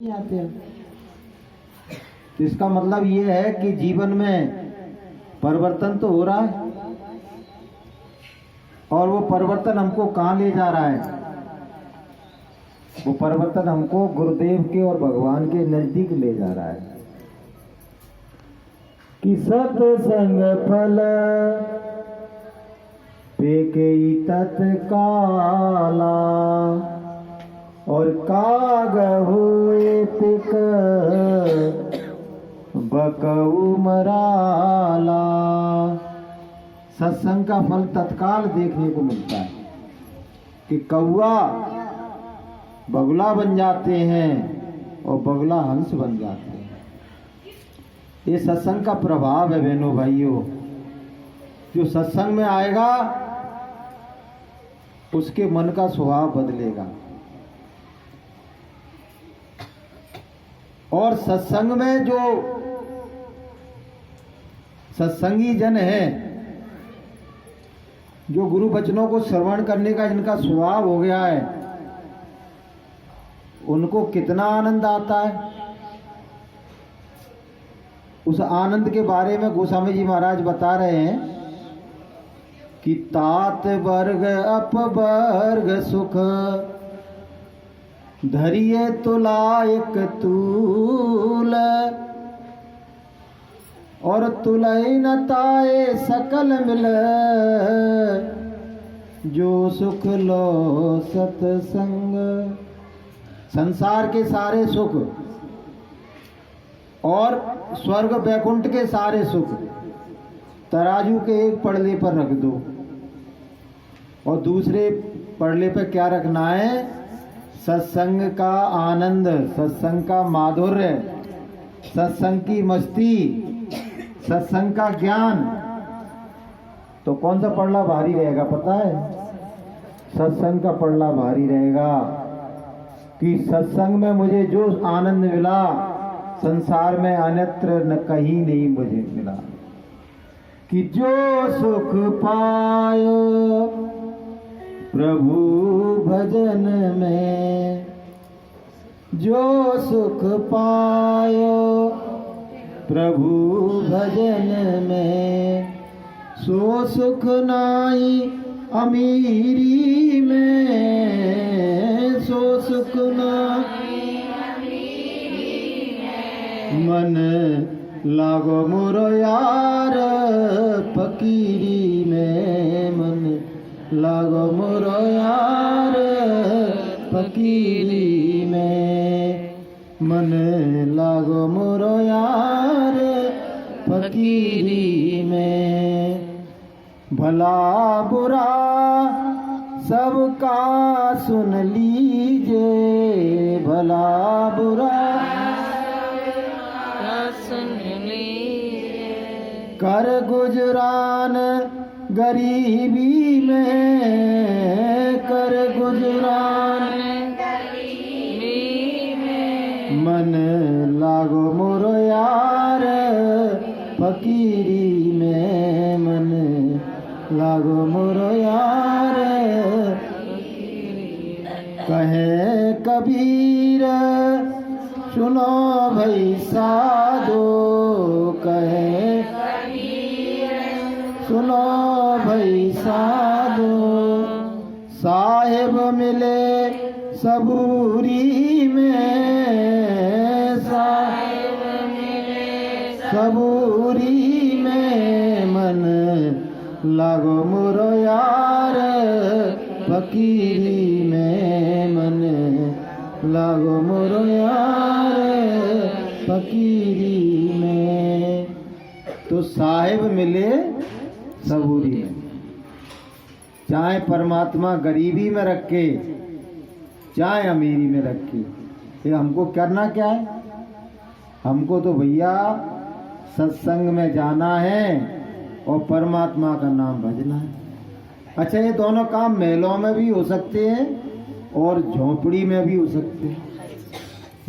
नहीं आते हैं। तो इसका मतलब ये है कि जीवन में परिवर्तन तो हो रहा है और वो परिवर्तन हमको कहाँ ले जा रहा है? वो परिवर्तन हमको गुरुदेव के और भगवान के नजदीक ले जा रहा है कि सत्संग फल पेके तत्काला और काग हुए पिक बकऊ मराला। सत्संग का फल तत्काल देखने को मिलता है कि कौआ बगुला बन जाते हैं और बगुला हंस बन जाते हैं। ये सत्संग का प्रभाव है बहनों भाइयों। जो सत्संग में आएगा उसके मन का स्वभाव बदलेगा और सत्संग में जो सत्संगी जन है, जो गुरु वचनों को श्रवण करने का जिनका स्वभाव हो गया है, उनको कितना आनंद आता है। उस आनंद के बारे में गोस्वामी जी महाराज बता रहे हैं कि तात वर्ग अपवर्ग सुख धरिए तुलायक तूल और तुलई न ताए सकल मिल जो सुख लो सत्संग। संसार के सारे सुख और स्वर्ग वैकुंठ के सारे सुख तराजू के एक पड़ले पर रख दो और दूसरे पड़ले पर क्या रखना है? सत्संग का आनंद, सत्संग का माधुर्य, सत्संग की मस्ती, सत्संग का ज्ञान। तो कौन सा पड़ला भारी रहेगा पता है? सत्संग का पड़ला भारी रहेगा कि सत्संग में मुझे जो आनंद मिला संसार में अन्यत्र न कहीं नहीं मुझे मिला। कि जो सुख पायो प्रभु भजन में, जो सुख पायो प्रभु भजन में, सो सुख नाई अमीरी में, सो सुख नाई मन लागो मोरो यार फकीरी में, मन लागो मोरो यार फकीरी में, मन लागो मोरो यार फकीरी में। भला बुरा सबका सुन लीजिए, भला बुरा कर गुजरान गरीबी में, कर गुजरान गरीबी में, मन लागो मोरो यार फकीरी में, मन लागो मोरो यार। कहे कबीर सुनो भाई साधो, कहे सुनो भाई साधो, साहेब मिले सबूरी में, साहेब मिले सबूरी में, मन लागो मोरो यार फकीरी में, मन लागो मोरो यार फकीरी में। तो साहेब मिले सबूरी में, चाहे परमात्मा गरीबी में रखे चाहे अमीरी में रखे, ये हमको करना क्या है? हमको तो भैया सत्संग में जाना है और परमात्मा का नाम भजना है। अच्छा, ये दोनों काम महलों में भी हो सकते हैं और झोपड़ी में भी हो सकते हैं,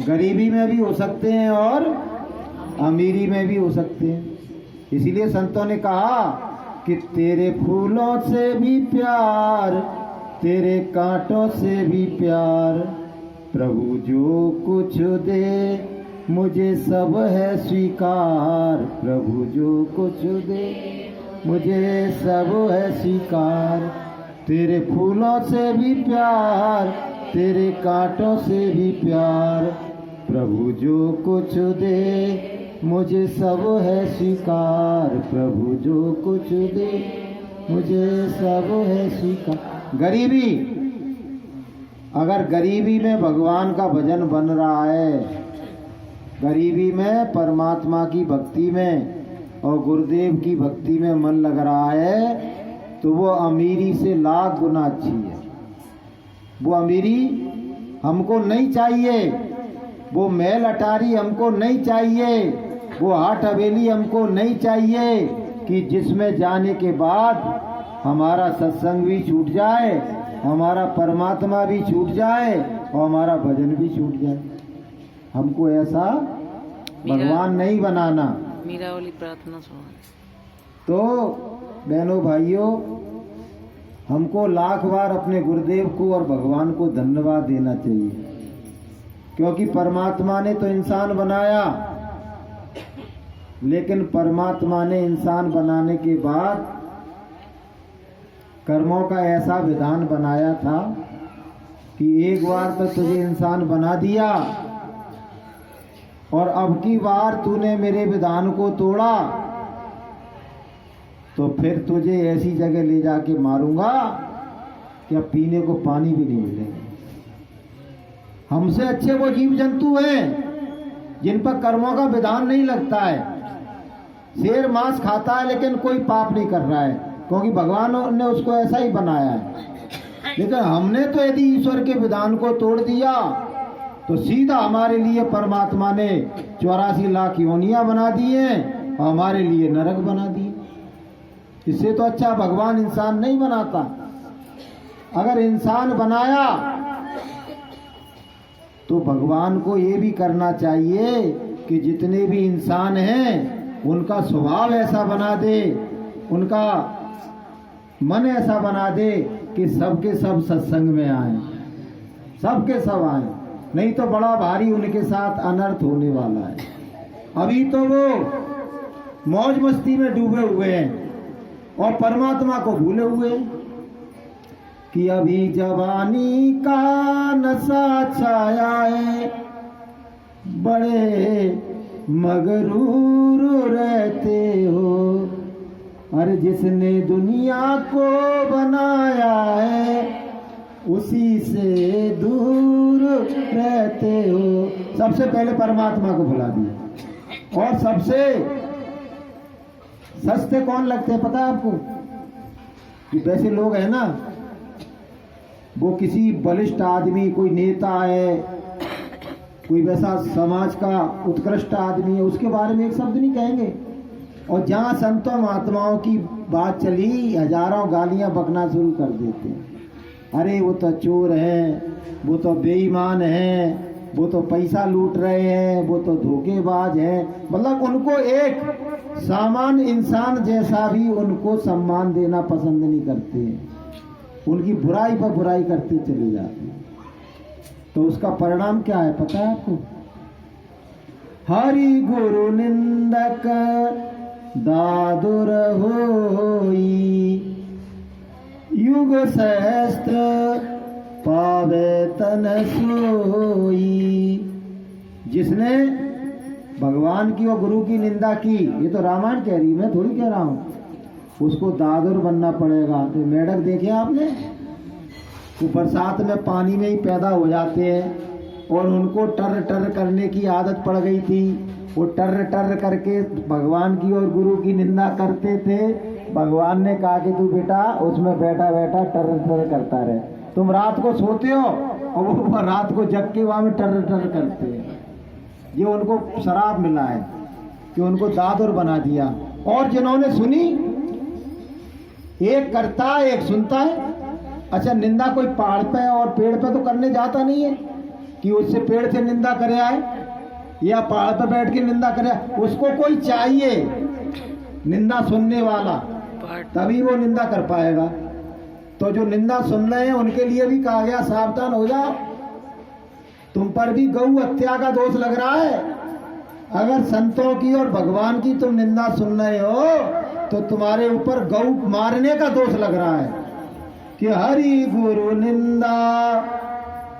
गरीबी में भी हो सकते हैं और अमीरी में भी हो सकते हैं। इसीलिए संतों ने कहा कि तेरे फूलों से भी प्यार, तेरे कांटों से भी प्यार, प्रभु जो कुछ दे मुझे सब है स्वीकार। प्रभु जो कुछ दे मुझे सब है स्वीकार। तेरे फूलों से भी प्यार, तेरे कांटों से भी प्यार। प्रभु जो कुछ दे मुझे सब है स्वीकार। प्रभु जो कुछ दे मुझे सब है स्वीकार। गरीबी, अगर गरीबी में भगवान का भजन बन रहा है, गरीबी में परमात्मा की भक्ति में और गुरुदेव की भक्ति में मन लग रहा है, तो वो अमीरी से लाख गुना अच्छी है। वो अमीरी हमको नहीं चाहिए, वो महल अटारी हमको नहीं चाहिए, वो हाट हवेली हमको नहीं चाहिए कि जिसमें जाने के बाद हमारा सत्संग भी छूट जाए, हमारा परमात्मा भी छूट जाए और हमारा भजन भी छूट जाए। हमको ऐसा भगवान नहीं बनाना। मीरा वाली प्रार्थना सुना। तो बहनों भाइयों, हमको लाख बार अपने गुरुदेव को और भगवान को धन्यवाद देना चाहिए, क्योंकि परमात्मा ने तो इंसान बनाया, लेकिन परमात्मा ने इंसान बनाने के बाद कर्मों का ऐसा विधान बनाया था कि एक बार तो तुझे इंसान बना दिया और अब की बार तूने मेरे विधान को तोड़ा तो फिर तुझे ऐसी जगह ले जाके मारूंगा कि अब पीने को पानी भी नहीं मिलेगा। हमसे अच्छे वो जीव जंतु हैं जिन पर कर्मों का विधान नहीं लगता है। शेर मांस खाता है लेकिन कोई पाप नहीं कर रहा है, क्योंकि भगवान ने उसको ऐसा ही बनाया है। लेकिन हमने तो यदि ईश्वर के विधान को तोड़ दिया तो सीधा हमारे लिए परमात्मा ने 84 लाख योनियां बना दी हैं और हमारे लिए नरक बना दिए। इससे तो अच्छा भगवान इंसान नहीं बनाता। अगर इंसान बनाया तो भगवान को ये भी करना चाहिए कि जितने भी इंसान हैं उनका स्वभाव ऐसा बना दे, उनका मन ऐसा बना दे कि सबके सब सत्संग में आए, सबके सब आए, नहीं तो बड़ा भारी उनके साथ अनर्थ होने वाला है। अभी तो वो मौज मस्ती में डूबे हुए हैं और परमात्मा को भूले हुए हैं कि अभी जवानी का नशा छाया है, बड़े मगरूर रहते हो। अरे जिसने दुनिया को बनाया है उसी से दूर रहते हो। सबसे पहले परमात्मा को भुला दिया। और सबसे सस्ते कौन लगते हैं पता है आपको? कि वैसे लोग हैं ना, वो किसी बलिष्ठ आदमी, कोई नेता है, कोई वैसा समाज का उत्कृष्ट आदमी है, उसके बारे में एक शब्द नहीं कहेंगे। और जहाँ संतों महात्माओं की बात चली हजारों गालियां बकना शुरू कर देते हैं। अरे वो तो चोर हैं, वो तो बेईमान हैं, वो तो पैसा लूट रहे हैं, वो तो धोखेबाज हैं। मतलब उनको एक सामान्य इंसान जैसा भी उनको सम्मान देना पसंद नहीं करते हैं, उनकी बुराई पर बुराई करते चले जाते हैं। तो उसका परिणाम क्या है पता है आपको? हरि गुरु निंदक दादुर होई, युग सहस्त्र पावे तन सोई। जिसने भगवान की और गुरु की निंदा की, ये तो रामायण कह रही, मैं थोड़ी कह रहा हूँ, उसको दादुर बनना पड़ेगा। तो मेढक देखे आपने, वो बरसात में पानी में ही पैदा हो जाते हैं और उनको टर टर करने की आदत पड़ गई थी। वो टर टर करके भगवान की और गुरु की निंदा करते थे। भगवान ने कहा कि तू बेटा उसमें बैठा बैठा टर टर करता रहे। तुम रात को सोते हो और वो रात को जग के वहां में टर टर करते हैं। ये उनको शराब मिला है कि उनको दादुर बना दिया। और जिन्होंने सुनी, एक करता है एक सुनता है। अच्छा, निंदा कोई पहाड़ पे और पेड़ पे तो करने जाता नहीं है कि उससे पेड़ से निंदा करे आए या पहाड़ पे बैठ के निंदा करे। उसको कोई चाहिए निंदा सुनने वाला, तभी वो निंदा कर पाएगा। तो जो निंदा सुन रहे हैं उनके लिए भी कहा गया सावधान हो जाओ। तुम पर भी गौ हत्या का दोष लग रहा है। अगर संतों की और भगवान की तुम निंदा सुन रहे हो तो तुम्हारे ऊपर गौ मारने का दोष लग रहा है कि हरि गुरु निंदा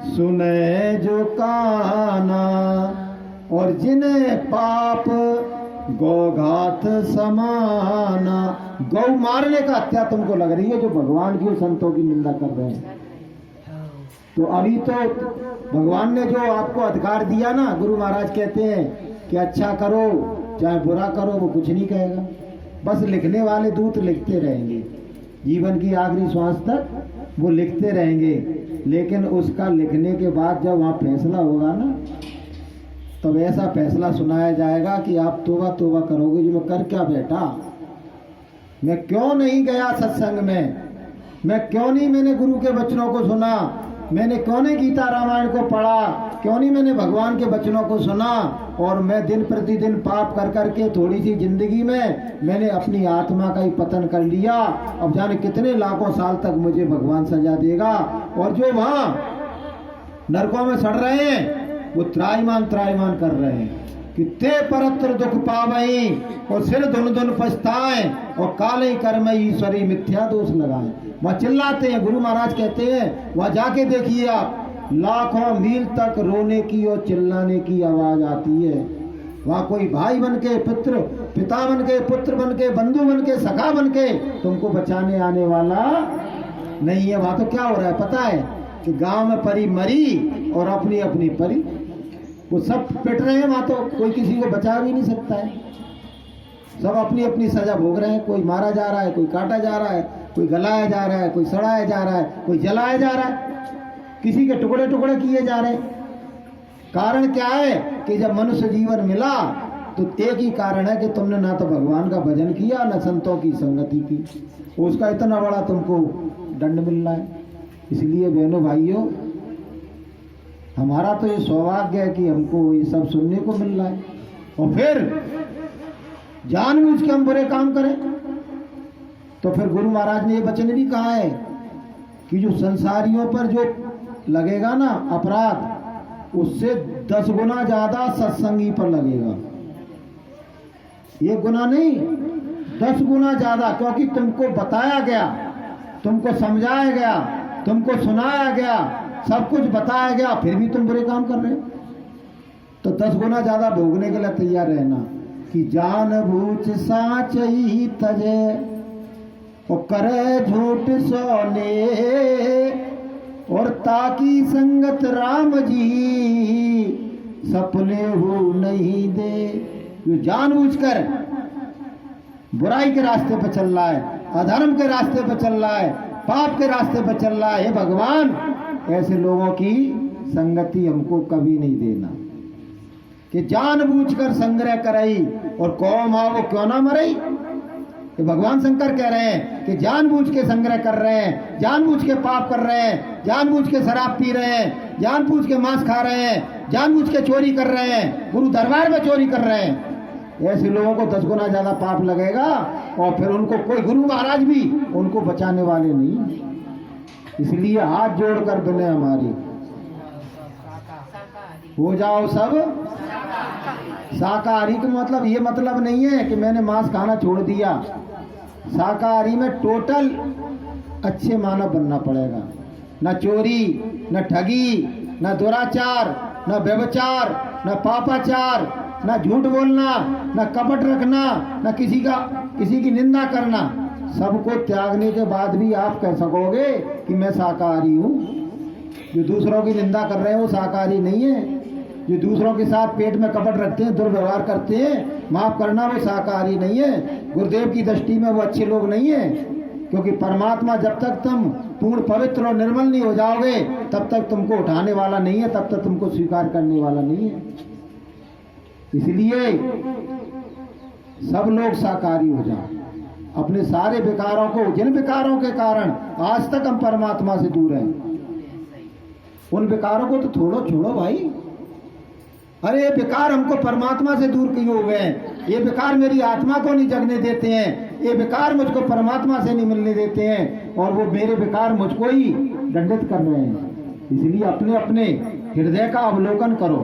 सुने जो काना और जिन्हें पाप गौघात समाना। गौ मारने का हत्या तुमको लग रही है जो भगवान की और संतों की निंदा कर रहे हैं। तो अभी तो भगवान ने जो आपको अधिकार दिया ना, गुरु महाराज कहते हैं कि अच्छा करो चाहे बुरा करो, वो कुछ नहीं कहेगा। बस लिखने वाले दूत लिखते रहेंगे, जीवन की आखिरी श्वास तक वो लिखते रहेंगे। लेकिन उसका लिखने के बाद जब वहाँ फैसला होगा ना, तब ऐसा फैसला सुनाया जाएगा कि आप तौबा तौबा करोगे, जो मैं कर क्या बैठा, मैं क्यों नहीं गया सत्संग में, मैं क्यों नहीं मैंने गुरु के वचनों को सुना, मैंने क्यों नहीं गीता रामायण को पढ़ा, क्यों नहीं मैंने भगवान के वचनों को सुना, और मैं दिन प्रतिदिन पाप कर करके थोड़ी सी जिंदगी में मैंने अपनी आत्मा का ही पतन कर लिया। अब जाने कितने लाखों साल तक मुझे भगवान सजा देगा। और जो वहां नरकों में सड़ रहे हैं वो त्राईमान कर रहे हैं कि ते परत्र दुख पावई और सिर धुन धुन पछताएं और काले कर्म ईश्वरी मिथ्या दोष लगाएं। वह चिल्लाते हैं, गुरु महाराज कहते हैं वहां जाके देखिए आप, लाखों मील तक रोने की और चिल्लाने की आवाज आती है। वहां कोई भाई बन के, पिता बन के, पुत्र बन के, बंधु बन के, सखा बन के तुमको बचाने आने वाला नहीं है। वहां तो क्या हो रहा है पता है कि गांव में परी मरी और अपनी अपनी परी, वो सब पिट रहे हैं। वहां तो कोई किसी को बचा भी नहीं सकता है, सब अपनी अपनी सजा भोग रहे हैं। कोई मारा जा रहा है, कोई काटा जा रहा है, कोई गलाया जा रहा है, कोई सड़ाया जा रहा है, कोई जलाया जा रहा है, किसी के टुकड़े टुकड़े किए जा रहे हैं। कारण क्या है कि जब मनुष्य जीवन मिला तो एक ही कारण है कि तुमने ना तो भगवान का भजन किया, ना संतों की संगति की, उसका इतना बड़ा तुमको दंड मिल रहा है। इसलिए बहनों भाइयों, हमारा तो ये सौभाग्य है कि हमको ये सब सुनने को मिल रहा है, और फिर जानबूझ के हम बुरे काम करें। तो फिर गुरु महाराज ने ये वचन भी कहा है कि जो संसारियों पर जो लगेगा ना अपराध, उससे 10 गुना ज्यादा सत्संगी पर लगेगा। 1 गुना नहीं, 10 गुना ज्यादा, क्योंकि तुमको बताया गया, तुमको समझाया गया, तुमको सुनाया गया, सब कुछ बताया गया, फिर भी तुम बुरे काम कर रहे हो। तो 10 गुना ज्यादा भोगने के लिए तैयार रहना कि जान बूझ साच ही तजे और करे झूठ सोने और ताकि संगत राम जी सपने हो नहीं दे। जो जानबूझकर बुराई के रास्ते पर चल रहा है, अधर्म के रास्ते पर चल रहा है, पाप के रास्ते पर चल रहा है, हे भगवान ऐसे लोगों की संगति हमको कभी नहीं देना। कि जानबूझकर संग्रह करई और कौम वो क्यों ना मरई। कि भगवान शंकर कह रहे हैं कि जानबूझ के संग्रह कर रहे हैं, जानबूझ के पाप कर रहे हैं, जानबूझ के शराब पी रहे हैं, जानबूझ के मांस खा रहे हैं, जानबूझ के चोरी कर रहे हैं, गुरु दरबार में चोरी कर रहे हैं। ऐसे लोगों को 10 गुना ज्यादा पाप लगेगा, और फिर उनको कोई गुरु महाराज भी उनको बचाने वाले नहीं। इसलिए हाथ जोड़कर बिने हमारी हो जाओ सब शाकाहारी। का मतलब ये मतलब नहीं है कि मैंने मांस खाना छोड़ दिया। शाकाहारी में टोटल अच्छे मानव बनना पड़ेगा। न चोरी, न ठगी, न दुराचार, न व्यभिचार, न पापाचार, न झूठ बोलना, न कपट रखना, न किसी की निंदा करना। सबको त्यागने के बाद भी आप कह सकोगे कि मैं शाकाहारी हूँ। जो दूसरों की निंदा कर रहे हैं वो शाकाहारी नहीं है। जो दूसरों के साथ पेट में कपट रखते हैं, दुर्व्यवहार करते हैं, माफ करना, वो शाकाहारी नहीं है। गुरुदेव की दृष्टि में वो अच्छे लोग नहीं है। क्योंकि परमात्मा जब तक तुम पूर्ण पवित्र और निर्मल नहीं हो जाओगे तब तक तुमको उठाने वाला नहीं है, तब तक तुमको स्वीकार करने वाला नहीं है। इसलिए सब लोग शाकाहारी हो जाओ। अपने सारे विकारों को, जिन विकारों के कारण आज तक हम परमात्मा से दूर हैं, उन विकारों को तो छोड़ो भाई। अरे ये विकार हमको परमात्मा से दूर क्यों हो गए? ये विकार मेरी आत्मा को नहीं जगने देते हैं, ये विकार मुझको परमात्मा से नहीं मिलने देते हैं, और वो मेरे विकार मुझको ही दंडित कर रहे हैं। इसलिए अपने अपने हृदय का अवलोकन करो।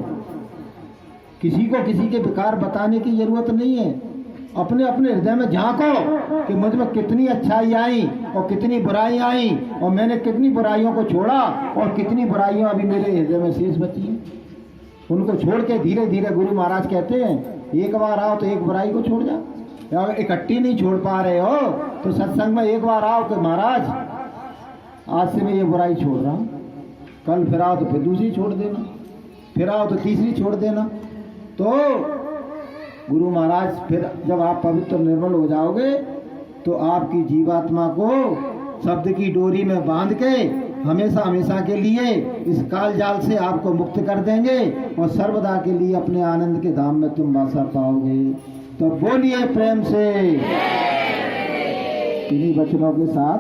किसी को किसी के विकार बताने की जरूरत नहीं है। अपने अपने हृदय में झांको कि मुझ में कितनी अच्छाई आई और कितनी बुराई आई, और मैंने कितनी बुराइयों को छोड़ा और कितनी बुराइयां अभी मेरे हृदय में शेष बची हैं। उनको छोड़ के धीरे धीरे, गुरु महाराज कहते हैं, एक बार आओ तो एक बुराई को छोड़ जाओ। अगर इकट्ठी नहीं छोड़ पा रहे हो तो सत्संग में एक बार आओ कि महाराज आज से मैं ये बुराई छोड़ रहा हूँ, कल फिर आओ तो फिर दूसरी छोड़ देना, फिर आओ तो तीसरी छोड़ देना। तो गुरु महाराज फिर जब आप पवित्र निर्मल हो जाओगे तो आपकी जीवात्मा को शब्द की डोरी में बांध के हमेशा हमेशा के लिए इस काल जाल से आपको मुक्त कर देंगे और सर्वदा के लिए अपने आनंद के धाम में तुम वासा पाओगे। तो बोलिए प्रेम से। इन्हीं वचनों के साथ